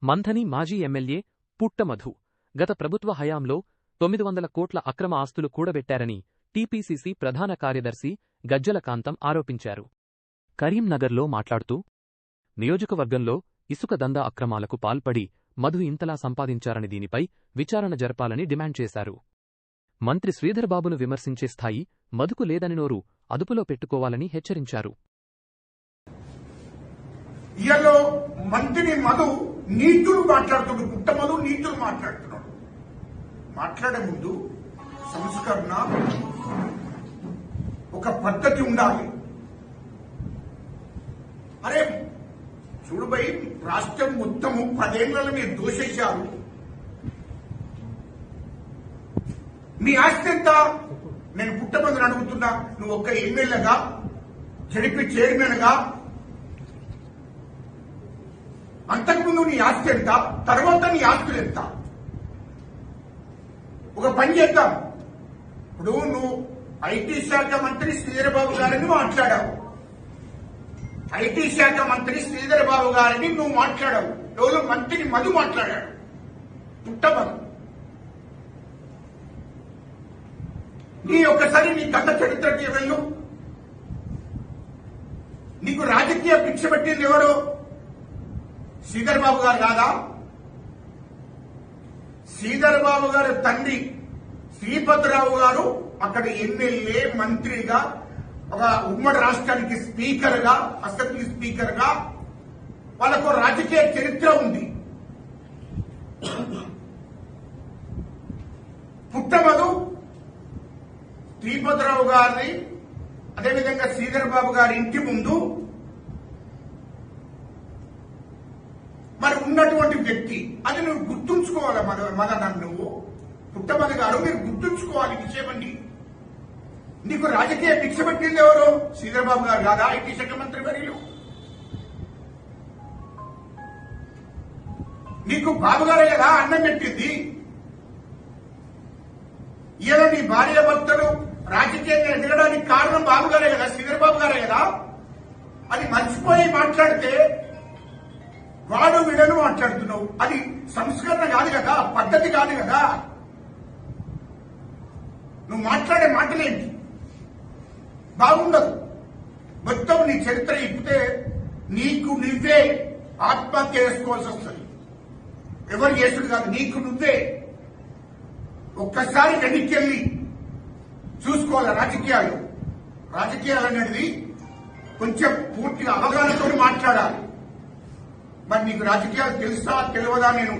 మంథని మాజీ ఎమ్మెల్యే పుట్ట మధు గత ప్రభుత్వ హయాంలో 900 కోట్ల అక్రమ ఆస్తులు కూడబెట్టారని టీపీసీసీ ప్రధాన కార్యదర్శి గజ్జల కాంతం ఆరోపించారు. కరీంనగర్లో మాట్లాడుతూ, నియోజకవర్గంలో ఇసుక దందా అక్రమాలకు పాల్పడి మధు ఇంతలా సంపాదించారని దీనిపై విచారణ జరపాలని డిమాండ్ చేశారు. మంత్రి శ్రీధర్బాబును విమర్శించే స్థాయి మధుకు లేదని నోరు అదుపులో పెట్టుకోవాలని హెచ్చరించారు. ఇయలో మంత్రి మధు నీతులు మాట్లాడుతున్నాడు. పుట్ట మధు నీతులు మాట్లాడుతున్నాడు. మాట్లాడే ముందు సంస్కరణ ఒక పద్ధతి ఉండాలి. అరే చూడు భయ్, రాష్ట్రం మొత్తము 10 ఏళ్లలో మీరు దోషేశారు. మీ ఆస్తి ఎంత? నేను పుట్టమందిని అడుగుతున్నా. నువ్వు ఒక్క ఎమ్మెల్యేగా, జడిపి చైర్మన్ గా, అంతకుముందు నీ ఆస్తి ఎంత, తర్వాత నీ ఆస్తులు ఎంత? ఒక పని చేద్దాం. ఇప్పుడు నువ్వు ఐటీ శాఖ మంత్రి శ్రీధర్బాబు గారిని మాట్లాడావు. ఐటీ శాఖ మంత్రి శ్రీధర్బాబు గారిని నువ్వు మాట్లాడావు. ఎవరు? మంత్రి మధు మాట్లాడాడు. పుట్టమధు. నీ ఒక్కసారి నీ గత చరిత్రకి వెళ్ళు. నీకు రాజకీయ భిక్ష పెట్టింది ఎవరు? శ్రీధర్బాబు గారు కాదా? శ్రీధర్బాబు గారి తండ్రి శ్రీపతిరావు గారు అక్కడ ఎమ్మెల్యే, మంత్రిగా, ఒక ఉమ్మడి రాష్ట్రానికి స్పీకర్ గా, అసెంబ్లీ స్పీకర్ గా వాళ్ళకు రాజకీయ చరిత్ర ఉంది. పుట్టమధు శ్రీపతిరావు గారిని, అదేవిధంగా శ్రీధర్బాబు గారి ఇంటి ముందు మరి ఉన్నటువంటి వ్యక్తి. అది నువ్వు గుర్తుంచుకోవాలి. మదన నువ్వు పుట్టమధు గారు మీరు గుర్తుంచుకోవాలి. విషయమండి, నీకు రాజకీయ భిక్ష పెట్టింది ఎవరు? శ్రీధర్బాబు గారు కాదా? ఐటీ శాఖ మంత్రి వర్యులు. నీకు బాబు గారే కదా అన్నం పెట్టింది. ఈయన నీ భార్య భర్తలు రాజకీయంగా ఎదగడానికి కారణం బాబు గారే కదా, శ్రీధర్బాబు గారే కదా. అది మర్చిపోయి మాట్లాడితే వాడు వీడను మాట్లాడుతున్నావు. అది సంస్కరణ కాదు కదా, పద్ధతి కాదు కదా. నువ్వు మాట్లాడే మాటలేంటి? బాగుండదు. మొత్తం నీ చరిత్ర ఇప్పితే నీకు నువ్వే ఆత్మహత్య చేసుకోవాల్సి వస్తుంది. ఎవరు చేసుడు కాదు, నీకు నువ్వే ఒక్కసారి వెనక్కి వెళ్ళి చూసుకోవాలి. రాజకీయాలు అనేది కొంచెం పూర్తిగా అవగాహనతో మాట్లాడాలి. మరి నీకు రాజకీయాలు తెలుసా తెలియదా? నేను